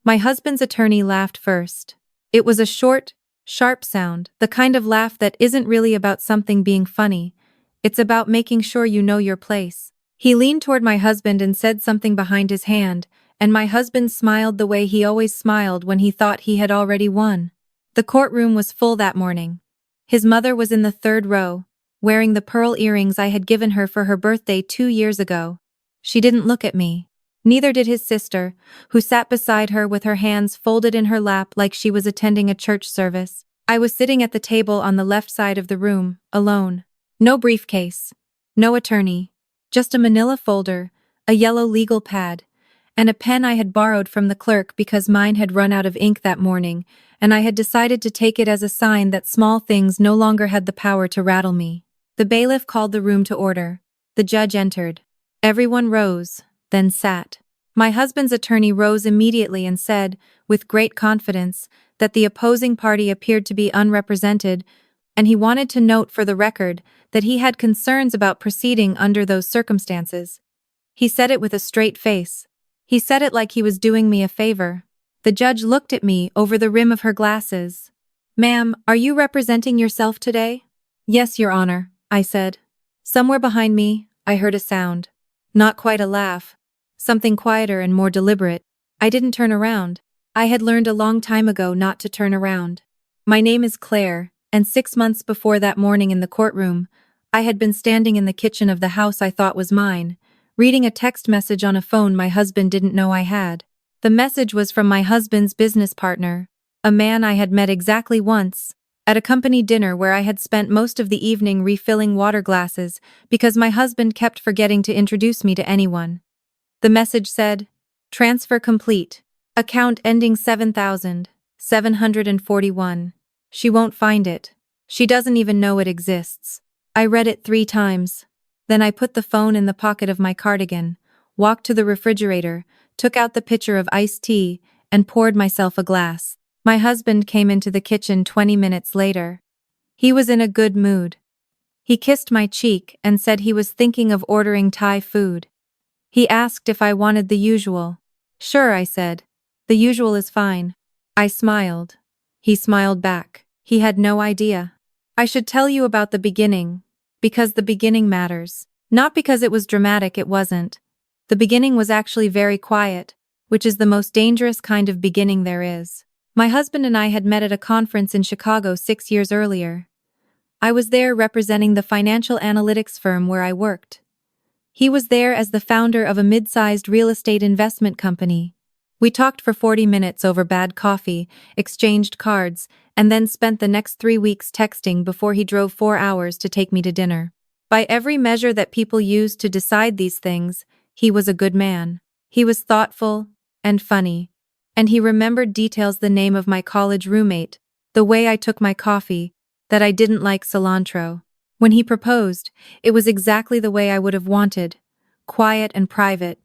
My husband's attorney laughed first. It was a short, sharp sound, the kind of laugh that isn't really about something being funny. It's about making sure you know your place. He leaned toward my husband and said something behind his hand, and my husband smiled the way he always smiled when he thought he had already won. The courtroom was full that morning. His mother was in the third row, wearing the pearl earrings I had given her for her birthday 2 years ago. She didn't look at me. Neither did his sister, who sat beside her with her hands folded in her lap like she was attending a church service. I was sitting at the table on the left side of the room, alone. No briefcase, no attorney, just a manila folder, a yellow legal pad, and a pen I had borrowed from the clerk because mine had run out of ink that morning, and I had decided to take it as a sign that small things no longer had the power to rattle me. The bailiff called the room to order. The judge entered. Everyone rose, then sat. My husband's attorney rose immediately and said, with great confidence, that the opposing party appeared to be unrepresented, and he wanted to note for the record that he had concerns about proceeding under those circumstances. He said it with a straight face. He said it like he was doing me a favor. The judge looked at me over the rim of her glasses. "Ma'am, are you representing yourself today?" "Yes, Your Honor," I said. Somewhere behind me, I heard a sound. Not quite a laugh. Something quieter and more deliberate. I didn't turn around. I had learned a long time ago not to turn around. My name is Claire, and 6 months before that morning in the courtroom, I had been standing in the kitchen of the house I thought was mine, reading a text message on a phone my husband didn't know I had. The message was from my husband's business partner, a man I had met exactly once, at a company dinner where I had spent most of the evening refilling water glasses because my husband kept forgetting to introduce me to anyone. The message said, "Transfer complete. Account ending 7,741. She won't find it. She doesn't even know it exists." I read it 3 times. Then I put the phone in the pocket of my cardigan, walked to the refrigerator, took out the pitcher of iced tea, and poured myself a glass. My husband came into the kitchen 20 minutes later. He was in a good mood. He kissed my cheek and said he was thinking of ordering Thai food. He asked if I wanted the usual. "Sure," I said. "The usual is fine." I smiled. He smiled back. He had no idea. I should tell you about the beginning, because the beginning matters. Not because it was dramatic, it wasn't. The beginning was actually very quiet, which is the most dangerous kind of beginning there is. My husband and I had met at a conference in Chicago 6 years earlier. I was there representing the financial analytics firm where I worked. He was there as the founder of a mid-sized real estate investment company. We talked for 40 minutes over bad coffee, exchanged cards, and then spent the next 3 weeks texting before he drove 4 hours to take me to dinner. By every measure that people use to decide these things, he was a good man. He was thoughtful and funny. And he remembered details: the name of my college roommate, the way I took my coffee, that I didn't like cilantro. When he proposed, it was exactly the way I would have wanted, quiet and private,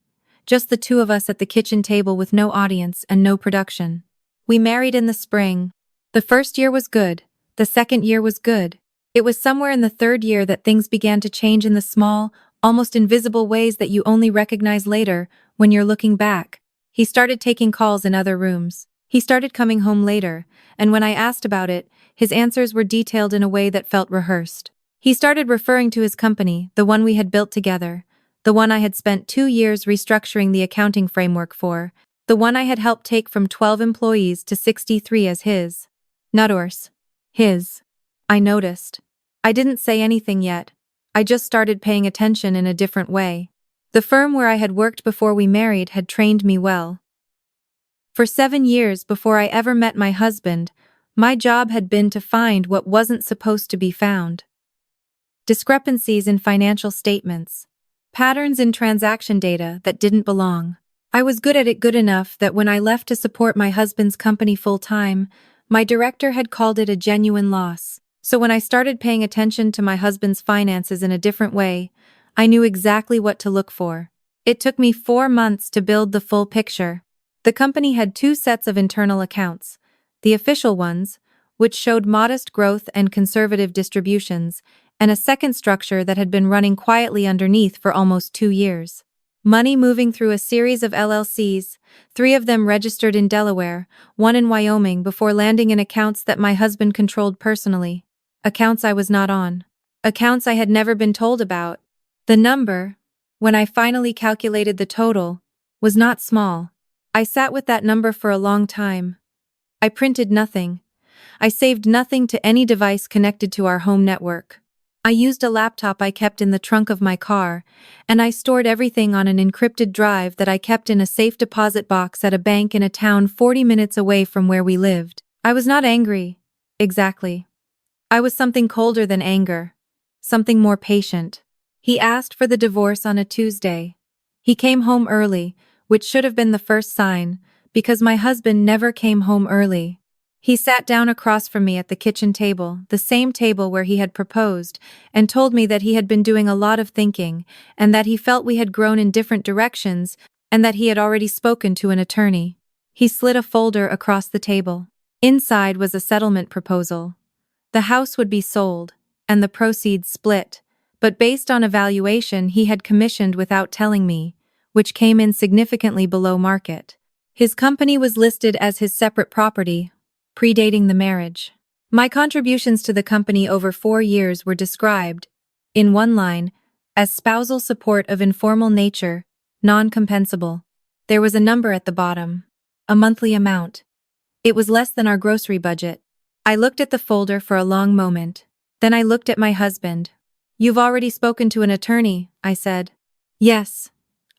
just the 2 of us at the kitchen table with no audience and no production. We married in the spring. The first year was good, the second year was good. It was somewhere in the 3rd year that things began to change in the small, almost invisible ways that you only recognize later when you're looking back. He started taking calls in other rooms. He started coming home later, and when I asked about it, his answers were detailed in a way that felt rehearsed. He started referring to his company, the one we had built together, the one I had spent 2 years restructuring the accounting framework for, the one I had helped take from 12 employees to 63 as his. Not ours. His. I noticed. I didn't say anything yet. I just started paying attention in a different way. The firm where I had worked before we married had trained me well. For 7 years before I ever met my husband, my job had been to find what wasn't supposed to be found. Discrepancies in financial statements. Patterns in transaction data that didn't belong. I was good at it, good enough that when I left to support my husband's company full-time, my director had called it a genuine loss. So when I started paying attention to my husband's finances in a different way, I knew exactly what to look for. It took me 4 months to build the full picture. The company had 2 sets of internal accounts, the official ones, which showed modest growth and conservative distributions, and a second structure that had been running quietly underneath for almost 2 years. Money moving through a series of LLCs, 3 of them registered in Delaware, 1 in Wyoming, before landing in accounts that my husband controlled personally. Accounts I was not on. Accounts I had never been told about. The number, when I finally calculated the total, was not small. I sat with that number for a long time. I printed nothing. I saved nothing to any device connected to our home network. I used a laptop I kept in the trunk of my car, and I stored everything on an encrypted drive that I kept in a safe deposit box at a bank in a town 40 minutes away from where we lived. I was not angry. Exactly. I was something colder than anger. Something more patient. He asked for the divorce on a Tuesday. He came home early, which should have been the first sign, because my husband never came home early. He sat down across from me at the kitchen table, the same table where he had proposed, and told me that he had been doing a lot of thinking, and that he felt we had grown in different directions, and that he had already spoken to an attorney. He slid a folder across the table. Inside was a settlement proposal. The house would be sold, and the proceeds split, but based on a valuation he had commissioned without telling me, which came in significantly below market. His company was listed as his separate property, predating the marriage. My contributions to the company over 4 years were described, in one line, as spousal support of informal nature, non-compensable. There was a number at the bottom. A monthly amount. It was less than our grocery budget. I looked at the folder for a long moment. Then I looked at my husband. "You've already spoken to an attorney," I said. "Yes.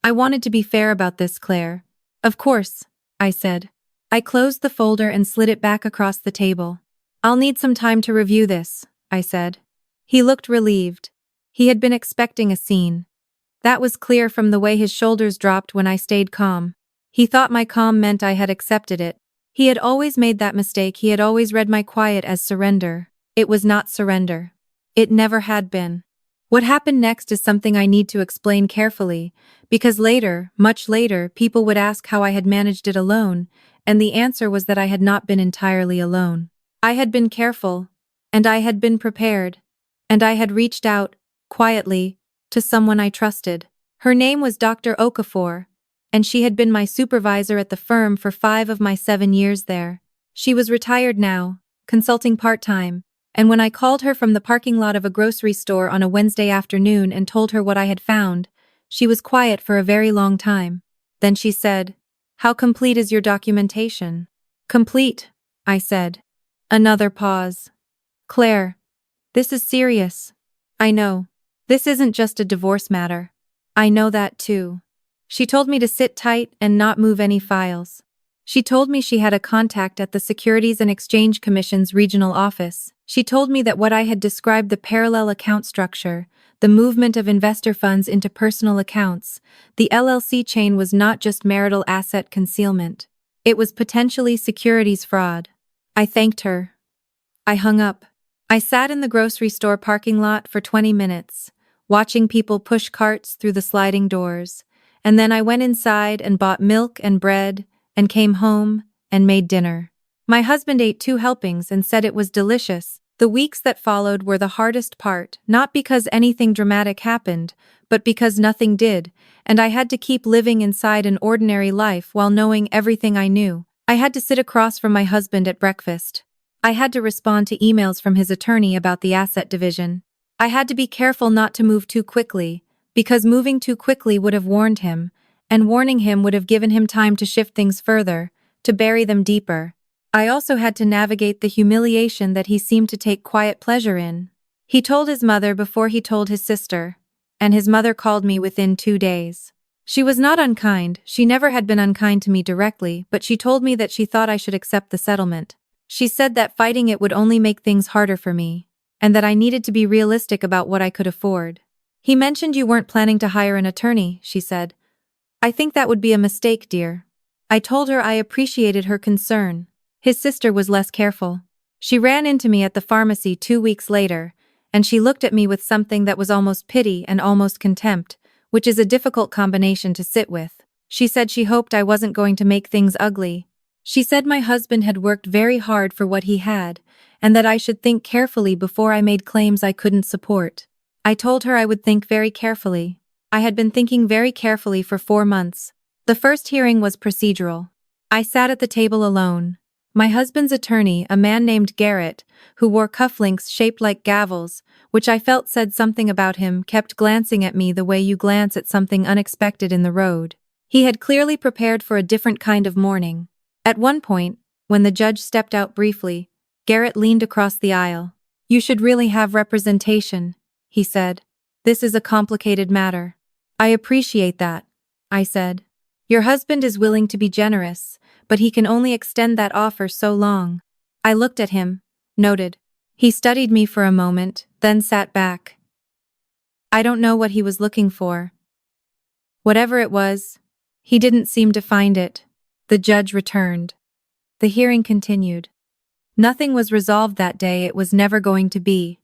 I wanted to be fair about this, Claire." "Of course," I said. I closed the folder and slid it back across the table. "I'll need some time to review this," I said. He looked relieved. He had been expecting a scene. That was clear from the way his shoulders dropped when I stayed calm. He thought my calm meant I had accepted it. He had always made that mistake. He had always read my quiet as surrender. It was not surrender. It never had been. What happened next is something I need to explain carefully, because later, much later, people would ask how I had managed it alone, and the answer was that I had not been entirely alone. I had been careful, and I had been prepared, and I had reached out, quietly, to someone I trusted. Her name was Dr. Okafor, and she had been my supervisor at the firm for 5 of my 7 years there. She was retired now, consulting part-time, and when I called her from the parking lot of a grocery store on a Wednesday afternoon and told her what I had found, she was quiet for a very long time. Then she said, "How complete is your documentation?" "Complete," I said. Another pause. "Claire, this is serious." "I know. This isn't just a divorce matter." "I know that too." She told me to sit tight and not move any files. She told me she had a contact at the Securities and Exchange Commission's regional office. She told me that what I had described, the parallel account structure, the movement of investor funds into personal accounts, the LLC chain, was not just marital asset concealment. It was potentially securities fraud. I thanked her. I hung up. I sat in the grocery store parking lot for 20 minutes, watching people push carts through the sliding doors, and then I went inside and bought milk and bread, and came home and made dinner. My husband ate 2 helpings and said it was delicious. The weeks that followed were the hardest part, not because anything dramatic happened, but because nothing did, and I had to keep living inside an ordinary life while knowing everything I knew. I had to sit across from my husband at breakfast. I had to respond to emails from his attorney about the asset division. I had to be careful not to move too quickly, because moving too quickly would have warned him, and warning him would have given him time to shift things further, to bury them deeper. I also had to navigate the humiliation that he seemed to take quiet pleasure in. He told his mother before he told his sister, and his mother called me within 2 days. She was not unkind. She never had been unkind to me directly, but she told me that she thought I should accept the settlement. She said that fighting it would only make things harder for me, and that I needed to be realistic about what I could afford. "He mentioned you weren't planning to hire an attorney," she said. "I think that would be a mistake, dear." I told her I appreciated her concern. His sister was less careful. She ran into me at the pharmacy 2 weeks later, and she looked at me with something that was almost pity and almost contempt, which is a difficult combination to sit with. She said she hoped I wasn't going to make things ugly. She said my husband had worked very hard for what he had, and that I should think carefully before I made claims I couldn't support. I told her I would think very carefully. I had been thinking very carefully for 4 months. The first hearing was procedural. I sat at the table alone. My husband's attorney, a man named Garrett, who wore cufflinks shaped like gavels, which I felt said something about him, kept glancing at me the way you glance at something unexpected in the road. He had clearly prepared for a different kind of morning. At one point, when the judge stepped out briefly, Garrett leaned across the aisle. "You should really have representation," he said. "This is a complicated matter." "I appreciate that," I said. "Your husband is willing to be generous, but he can only extend that offer so long." I looked at him, noted. He studied me for a moment, then sat back. I don't know what he was looking for. Whatever it was, he didn't seem to find it. The judge returned. The hearing continued. Nothing was resolved that day. It was never going to be.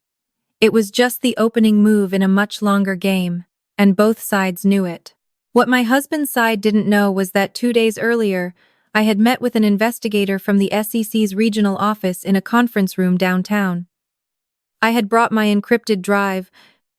It was just the opening move in a much longer game, and both sides knew it. What my husband's side didn't know was that 2 days earlier, I had met with an investigator from the SEC's regional office in a conference room downtown. I had brought my encrypted drive.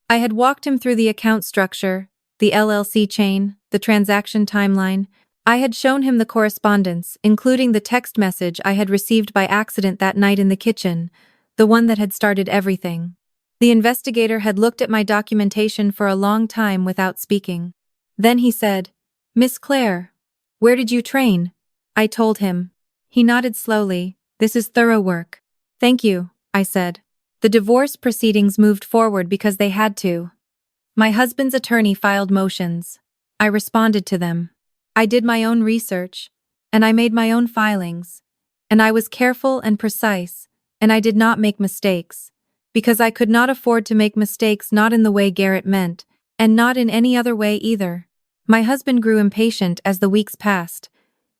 I had walked him through the account structure, the LLC chain, the transaction timeline. I had shown him the correspondence, including the text message I had received by accident that night in the kitchen, the one that had started everything. The investigator had looked at my documentation for a long time without speaking. Then he said, "Miss Claire, where did you train?" I told him. He nodded slowly. "This is thorough work." "Thank you," I said. The divorce proceedings moved forward because they had to. My husband's attorney filed motions. I responded to them. I did my own research, and I made my own filings, and I was careful and precise, and I did not make mistakes, because I could not afford to make mistakes, not in the way Garrett meant, and not in any other way either. My husband grew impatient as the weeks passed.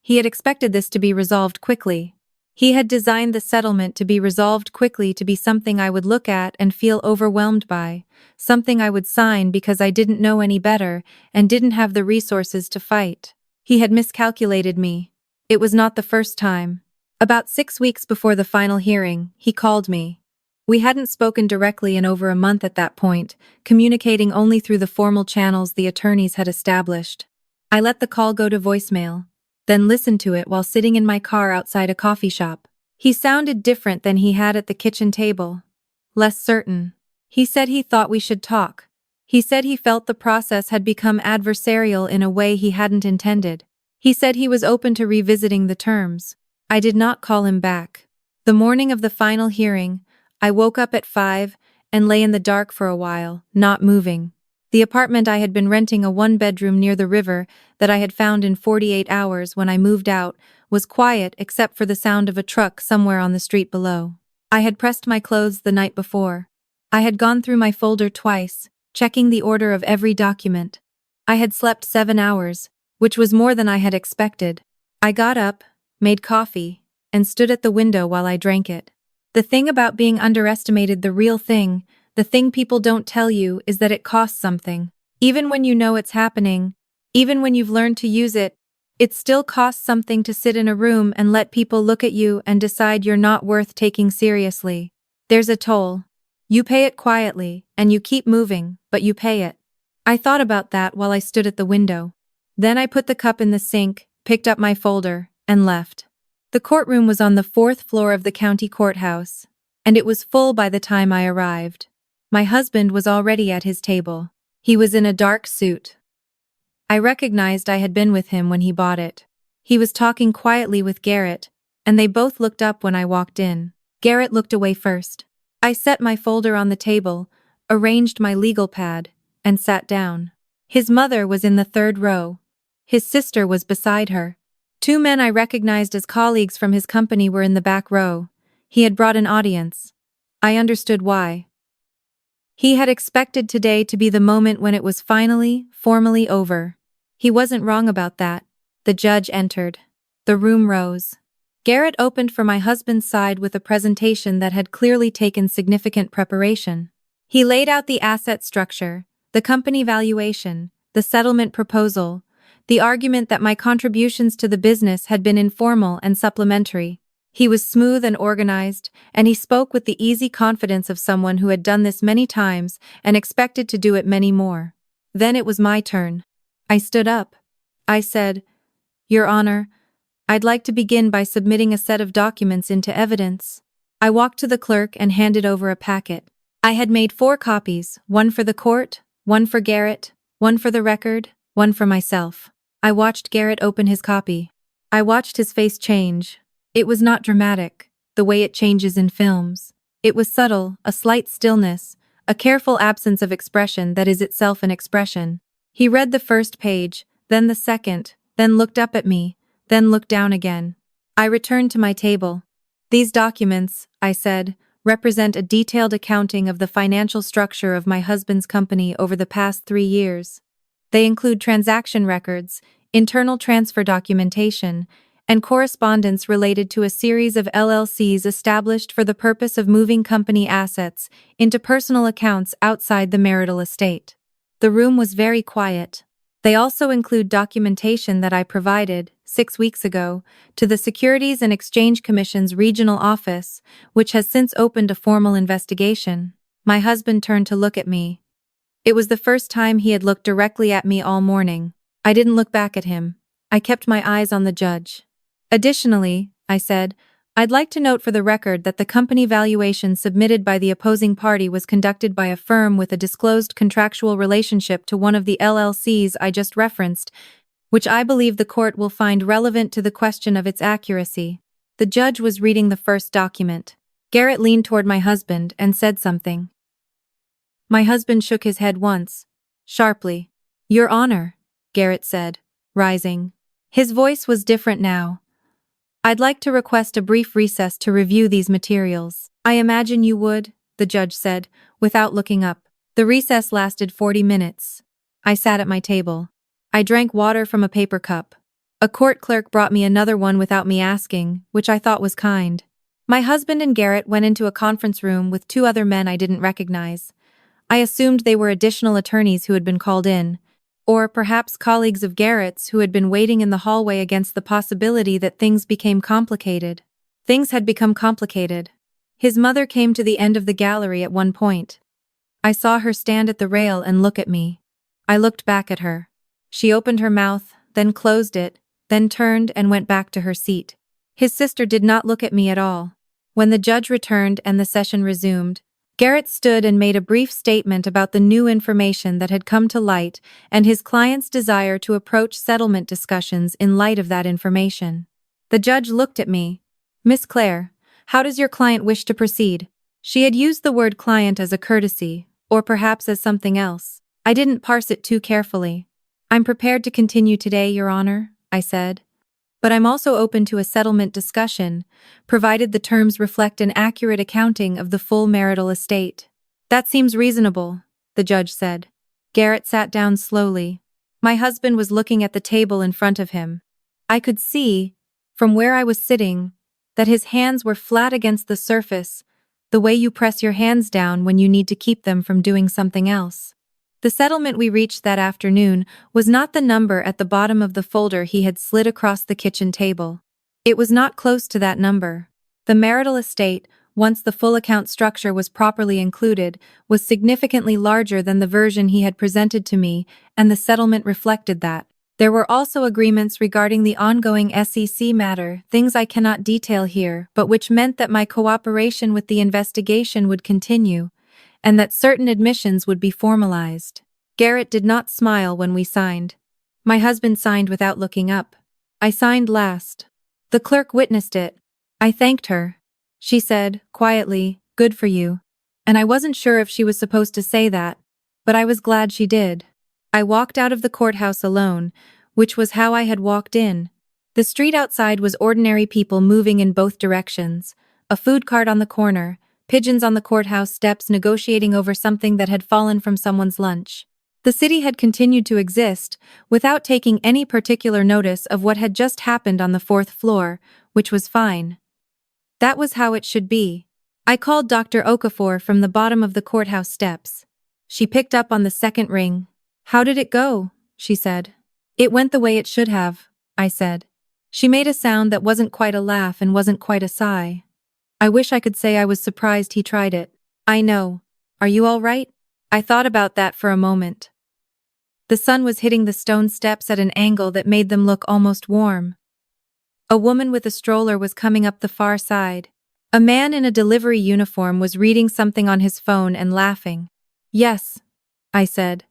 He had expected this to be resolved quickly. He had designed the settlement to be resolved quickly, to be something I would look at and feel overwhelmed by, something I would sign because I didn't know any better and didn't have the resources to fight. He had miscalculated me. It was not the first time. About 6 weeks before the final hearing, he called me. We hadn't spoken directly in over a month at that point, communicating only through the formal channels the attorneys had established. I let the call go to voicemail, then listened to it while sitting in my car outside a coffee shop. He sounded different than he had at the kitchen table. Less certain. He said he thought we should talk. He said he felt the process had become adversarial in a way he hadn't intended. He said he was open to revisiting the terms. I did not call him back. The morning of the final hearing, I woke up at 5 and lay in the dark for a while, not moving. The apartment I had been renting, a 1-bedroom near the river that I had found in 48 hours when I moved out, was quiet except for the sound of a truck somewhere on the street below. I had pressed my clothes the night before. I had gone through my folder twice, checking the order of every document. I had slept 7 hours, which was more than I had expected. I got up, made coffee, and stood at the window while I drank it. The thing about being underestimated, the real thing, the thing people don't tell you, is that it costs something. Even when you know it's happening, even when you've learned to use it, it still costs something to sit in a room and let people look at you and decide you're not worth taking seriously. There's a toll. You pay it quietly, and you keep moving, but you pay it. I thought about that while I stood at the window. Then I put the cup in the sink, picked up my folder, and left. The courtroom was on the 4th floor of the county courthouse, and it was full by the time I arrived. My husband was already at his table. He was in a dark suit. I recognized I had been with him when he bought it. He was talking quietly with Garrett, and they both looked up when I walked in. Garrett looked away first. I set my folder on the table, arranged my legal pad, and sat down. His mother was in the 3rd row. His sister was beside her. 2 men I recognized as colleagues from his company were in the back row. He had brought an audience. I understood why. He had expected today to be the moment when it was finally, formally over. He wasn't wrong about that. The judge entered. The room rose. Garrett opened for my husband's side with a presentation that had clearly taken significant preparation. He laid out the asset structure, the company valuation, the settlement proposal, the argument that my contributions to the business had been informal and supplementary. He was smooth and organized, and he spoke with the easy confidence of someone who had done this many times and expected to do it many more. Then it was my turn. I stood up. I said, "Your Honor, I'd like to begin by submitting a set of documents into evidence." I walked to the clerk and handed over a packet. I had made 4 copies, one for the court, one for Garrett, one for the record, one for myself. I watched Garrett open his copy. I watched his face change. It was not dramatic, the way it changes in films. It was subtle, a slight stillness, a careful absence of expression that is itself an expression. He read the first page, then the second, then looked up at me, then looked down again. I returned to my table. "These documents," I said, "represent a detailed accounting of the financial structure of my husband's company over the past 3 years. They include transaction records, internal transfer documentation, and correspondence related to a series of LLCs established for the purpose of moving company assets into personal accounts outside the marital estate." The room was very quiet. They also include documentation that I provided, 6 weeks ago, to the Securities and Exchange Commission's regional office, which has since opened a formal investigation. My husband turned to look at me. It was the first time he had looked directly at me all morning. I didn't look back at him. I kept my eyes on the judge. "Additionally," I said, "I'd like to note for the record that the company valuation submitted by the opposing party was conducted by a firm with a disclosed contractual relationship to one of the LLCs I just referenced, which I believe the court will find relevant to the question of its accuracy." The judge was reading the first document. Garrett leaned toward my husband and said something. My husband shook his head once, sharply. "Your Honor," Garrett said, rising. His voice was different now. "I'd like to request a brief recess to review these materials." "I imagine you would," the judge said, without looking up. The recess lasted 40 minutes. I sat at my table. I drank water from a paper cup. A court clerk brought me another one without me asking, which I thought was kind. My husband and Garrett went into a conference room with 2 other men I didn't recognize. I assumed they were additional attorneys who had been called in, or perhaps colleagues of Garrett's who had been waiting in the hallway against the possibility that things became complicated. Things had become complicated. His mother came to the end of the gallery at one point. I saw her stand at the rail and look at me. I looked back at her. She opened her mouth, then closed it, then turned and went back to her seat. His sister did not look at me at all. When the judge returned and the session resumed, Garrett stood and made a brief statement about the new information that had come to light and his client's desire to approach settlement discussions in light of that information. The judge looked at me. "Miss Claire, how does your client wish to proceed?" She had used the word client as a courtesy, or perhaps as something else. I didn't parse it too carefully. "I'm prepared to continue today, Your Honor," I said. "But I'm also open to a settlement discussion, provided the terms reflect an accurate accounting of the full marital estate." "That seems reasonable," the judge said. Garrett sat down slowly. My husband was looking at the table in front of him. I could see, from where I was sitting, that his hands were flat against the surface, the way you press your hands down when you need to keep them from doing something else. The settlement we reached that afternoon was not the number at the bottom of the folder he had slid across the kitchen table. It was not close to that number. The marital estate, once the full account structure was properly included, was significantly larger than the version he had presented to me, and the settlement reflected that. There were also agreements regarding the ongoing SEC matter, things I cannot detail here, but which meant that my cooperation with the investigation would continue, and that certain admissions would be formalized. Garrett did not smile when we signed. My husband signed without looking up. I signed last. The clerk witnessed it. I thanked her. She said, quietly, "Good for you." And I wasn't sure if she was supposed to say that, but I was glad she did. I walked out of the courthouse alone, which was how I had walked in. The street outside was ordinary people moving in both directions, a food cart on the corner, pigeons on the courthouse steps negotiating over something that had fallen from someone's lunch. The city had continued to exist, without taking any particular notice of what had just happened on the 4th floor, which was fine. That was how it should be. I called Dr. Okafor from the bottom of the courthouse steps. She picked up on the second ring. "How did it go?" she said. "It went the way it should have," I said. She made a sound that wasn't quite a laugh and wasn't quite a sigh. "I wish I could say I was surprised he tried it." "I know. Are you all right?" I thought about that for a moment. The sun was hitting the stone steps at an angle that made them look almost warm. A woman with a stroller was coming up the far side. A man in a delivery uniform was reading something on his phone and laughing. "Yes," I said.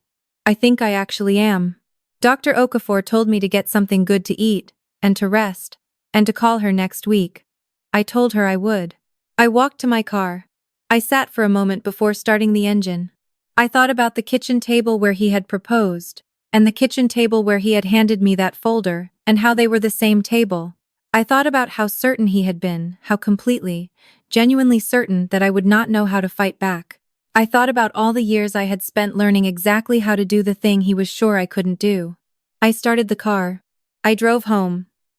"I think I actually am. Dr. Okafor told me to get something good to eat, and to rest, and to call her next week." I told her I would. I walked to my car. I sat for a moment before starting the engine. I thought about the kitchen table where he had proposed, and the kitchen table where he had handed me that folder, and how they were the same table. I thought about how certain he had been, how completely, genuinely certain that I would not know how to fight back. I thought about all the years I had spent learning exactly how to do the thing he was sure I couldn't do. I started the car. I drove home,